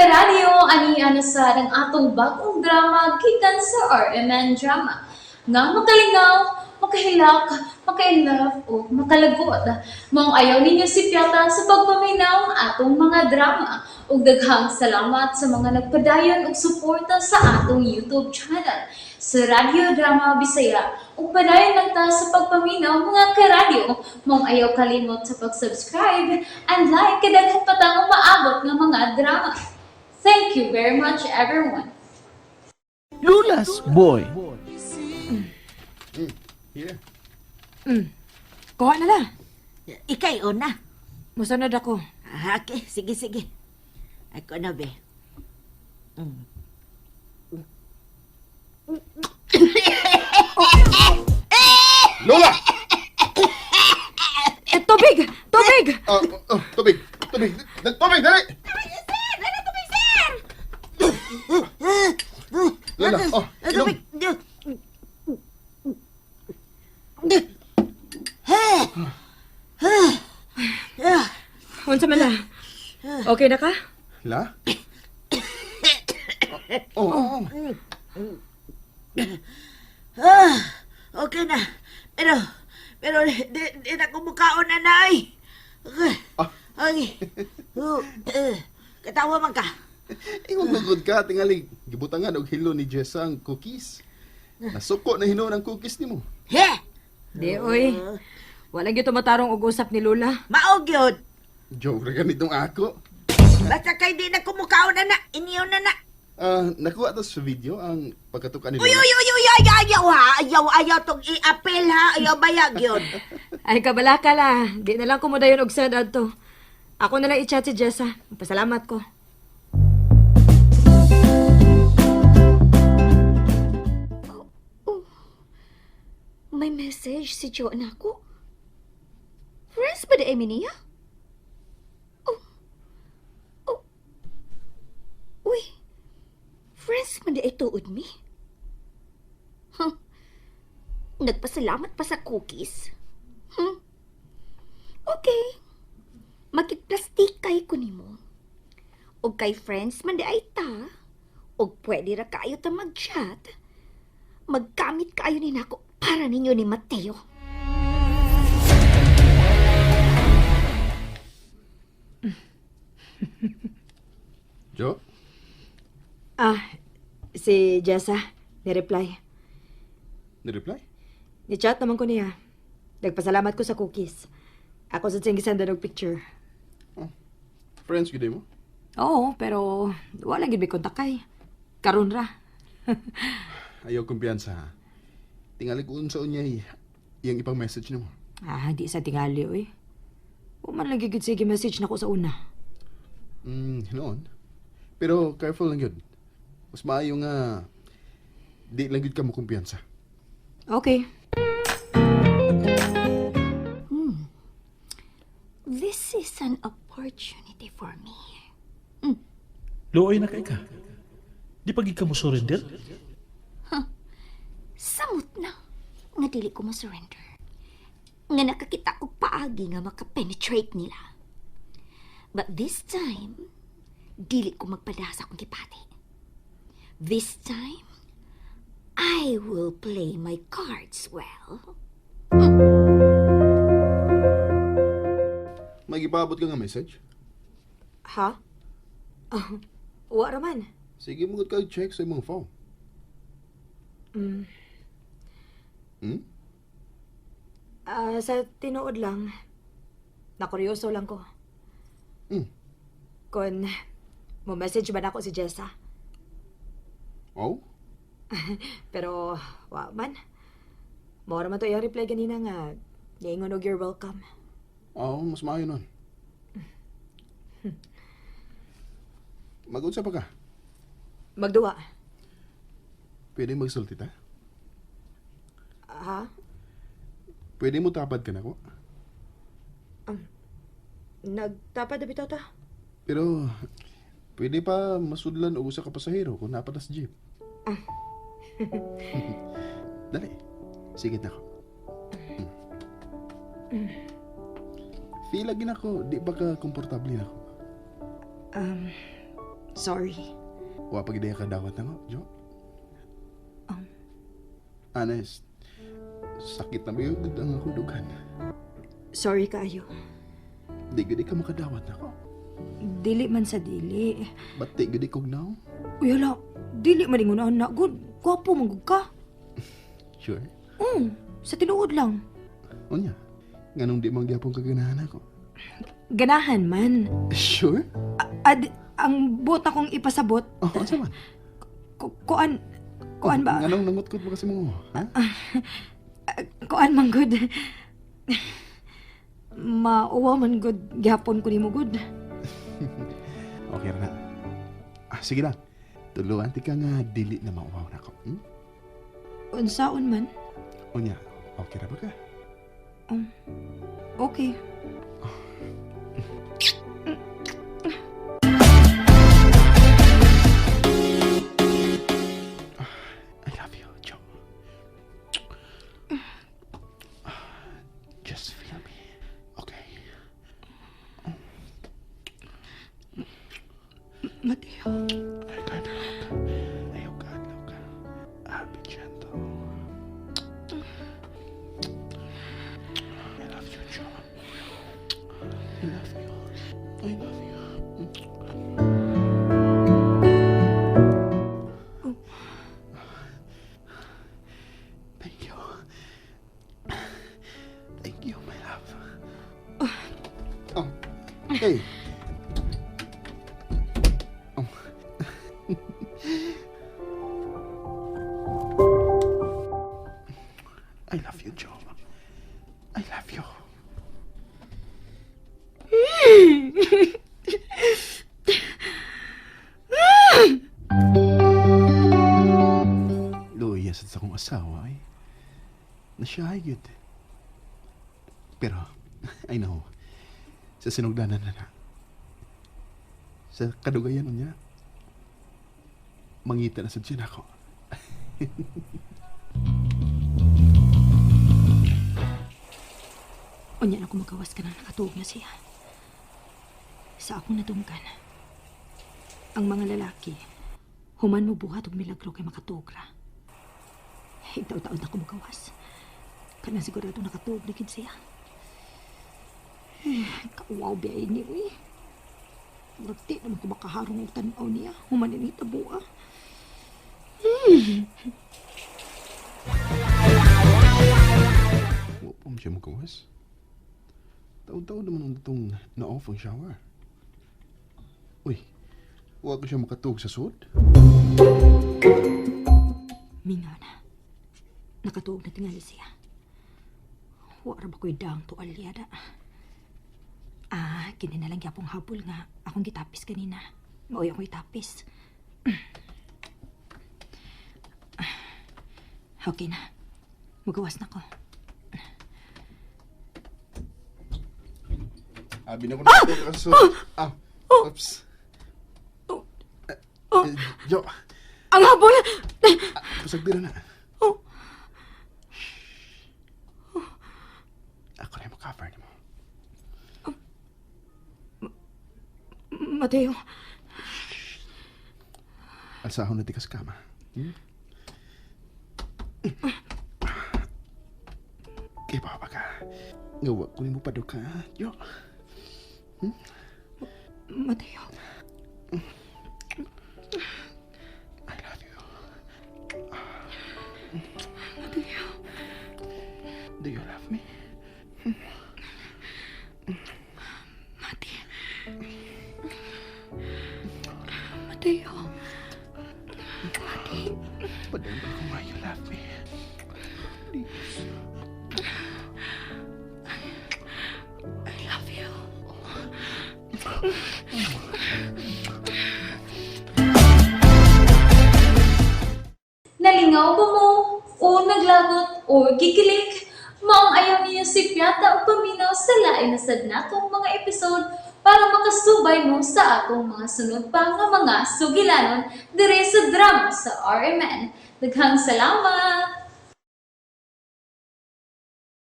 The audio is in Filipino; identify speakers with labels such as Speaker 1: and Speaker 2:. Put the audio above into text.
Speaker 1: karadyo, ani sa ng atong bagong drama gikan sa RMN Drama. Nga makalingaw, makahilak, makainlove, o makalagot. Mong ayaw ninyo si Piata sa pagpaminaw ang atong mga drama. Ug daghang salamat sa mga nagpadayon ug suporta sa atong YouTube channel sa Radyo Drama Bisaya. Ug padayon lang ta sa pagpaminaw mga karadyo. Mong ayaw kalimot sa pag-subscribe and like kadaghan pa tang maabot ng mga drama. Thank you very much everyone.
Speaker 2: Lula's Boy.
Speaker 3: Here.
Speaker 4: Kuha na la.
Speaker 5: Ikay una.
Speaker 4: Musunod ako.
Speaker 5: Okay, sige. Ako na, be.
Speaker 3: Lola!
Speaker 4: Tubig! Tubig!
Speaker 3: Tubig! Tubig, dali! Lola, inom.
Speaker 5: Tubig.
Speaker 4: Unsa man la? Okay na ka?
Speaker 3: La? Oh.
Speaker 5: Okay na. Pero, di na kumukaon na, nay. Ay. Katawa man ka.
Speaker 3: Ingon magod ka, tingali. Gibutangan og hilo ni Jessa ang cookies. Nasuko na hinuon ang cookies nimo.
Speaker 5: He!
Speaker 4: Di, oy. Wala gyud matarong og usap ni Lola.
Speaker 5: Maog yun.
Speaker 3: Joke ra ganitong ako.
Speaker 5: Basta kay di na kumukaon na. Iniyaw na.
Speaker 3: Nakuha to sa video ang pagkatukan ni
Speaker 5: Uy, ayaw tong i-apel ha. Ayaw bayag yun.
Speaker 4: Ay, kabala ka la. Di na lang kumudayon og sad adto. Ako na lang i-chat si Jessa. Pasalamat ko.
Speaker 6: May message si Joan ako. Friends ba da niya? Oh. Uy. Friends man da ituod mi? Huh. Nagpasalamat pa sa cookies. Okay. Magkiplastikay ko nimo. Og kay friends man da ay ta. Og pwede ra kayo ta mag-chat. Magkamit kayo ni nako para ninyo ni Mateo.
Speaker 3: Jo?
Speaker 4: Si Jessa, ni-reply.
Speaker 3: Ni-reply?
Speaker 4: Ni-chat naman ko niya. Nagpasalamat ko sa cookies. Ako sa sing-senda ng picture.
Speaker 3: Friends gid mo?
Speaker 4: Oo, pero wala gid may kontakay. Karon ra.
Speaker 3: Ayaw kumpiyansa ha. Tingali ko unsa unyay iyang ipang message nimo.
Speaker 4: Di sa tingali, oy. Uman lang gigid sige message na ko sa una.
Speaker 3: Hinoon. Pero careful lang yun. Mas maayo nga di lang yun ka mo kumpiyansa.
Speaker 4: Okay.
Speaker 6: This is an opportunity for me.
Speaker 2: Luoy na kay ka. Di pagi ka mo surrender?
Speaker 6: Samot na. Nga dili ko ma-surrender. Nga nakakita ko paagi nga makapenetrate nila. But this time, dili ko magpadasa akong gipati. This time, I will play my cards well.
Speaker 3: May gipabot ka nga message?
Speaker 4: Ha? Wa raman.
Speaker 3: Sige mo ka check sa imong phone.
Speaker 4: Sa tinuod lang, nakuryoso lang ko. Kung mo message ba na ako si Jessa?
Speaker 3: Oh?
Speaker 4: Pero, wa man. Mora man to yung reply ganina nga, niingon og you're welcome.
Speaker 3: Oo, mas maayo nun. Mag-unsa pa ka?
Speaker 4: Magduwa.
Speaker 3: Pwede magsulti ta?
Speaker 4: Ha?
Speaker 3: Pwede mo tapad ka na ko?
Speaker 4: Nagtapad na bitaw ta?
Speaker 3: Pero, pwede pa masudlan o usa ka pasahero kung napatas jeep. Dali. Sige na ako. Feel lagi na ako, di ba ka komportable na ako?
Speaker 4: Sorry.
Speaker 3: Wa pag ideya ka dawat na ko, Jo. Honest, sakit na mayroon ang akong dugan.
Speaker 4: Sorry kayo.
Speaker 3: Di gudi ka makadawat na ko.
Speaker 4: Dili man sa dili.
Speaker 3: Ba't di gudi kog now?
Speaker 4: Uy, hala. Dili man ingon anak. Good. Gwapo man gud ka.
Speaker 3: Sure?
Speaker 4: Sa tinuod lang.
Speaker 3: Unya, nganong di mangyapong kaganahan ako?
Speaker 4: Ganahan man.
Speaker 3: Sure?
Speaker 4: Ang buot akong ipasabot,
Speaker 3: Oh, asa man?
Speaker 4: kuan ba?
Speaker 3: Nganong nangutkot mo kasi mo, ha?
Speaker 4: Kuan man good. Mauwa man good. Gihapon ko nimo good.
Speaker 3: Okay na. Sige lang. Tuluan ti ka nga dili na mauwaw na ko.
Speaker 4: Unsaon man?
Speaker 3: Unya, okay na ba ka?
Speaker 4: Okay.
Speaker 3: I love you, Joe. Just feel me, okay?
Speaker 4: Mateo.
Speaker 3: Ayaw ka, adlaw ka. Be gentle. I love you, Joe. I love you. I love you. Thank you. Thank you, my love. Hey. I love you, Joe. I love you. Luyas sa akong asawa eh. Nasyahay yun. Pero, I know, sa sinugdanan na sa kadugayan niya, mangita na sa tiyan ako.
Speaker 4: Unya na kumagawas ka na nakatuog na siya. Sa akong natungkan, ang mga lalaki, human mo buhat og milagro kay makatuog ra. Higtaw-taon na kumagawas. Kana sigurado nakatuog na gid siya. Kauwaw biyay ni uy. Muragti naman ko makaharong og tan-aw niya. Human ni tabua.
Speaker 3: Huwag po siya magawas. Taon-taon naman ang itong na-off ang shower. Uy, huwag ko siya makatug sa suod.
Speaker 4: Mingaw na. Nakatuog na tingali siya. Wara ba ko'y daang tuwalyada? Kini na lang yapong habol nga akong gitapis kanina. Maoy ako'y tapis. Okay na. Magawas na ko.
Speaker 3: Abi na ko nakatug sa suod. Oops. Jo,
Speaker 4: Ang habol!
Speaker 3: pasag dira na. Ako na yung makaver ni mo.
Speaker 4: Mateo,
Speaker 3: Alsahon na di ka sa kama. Kaya pa ka. Ngawa ko mo pa do ka, Jo.
Speaker 4: Mateo.
Speaker 3: I love you.
Speaker 4: Mateo.
Speaker 3: Do you love me?
Speaker 4: Mateo. Mateo.
Speaker 3: Padang ko nga you love me. Please.
Speaker 4: I love you.
Speaker 1: Nalingaw ba mo? O naglagot? O gikilik? Maong ayaw niya si Piata o paminaw sa lain na sad natong mga episode para makasubay mo sa atong mga sunod pa nga mga sugilanon dire sa drama sa RMN. Daghang salamat!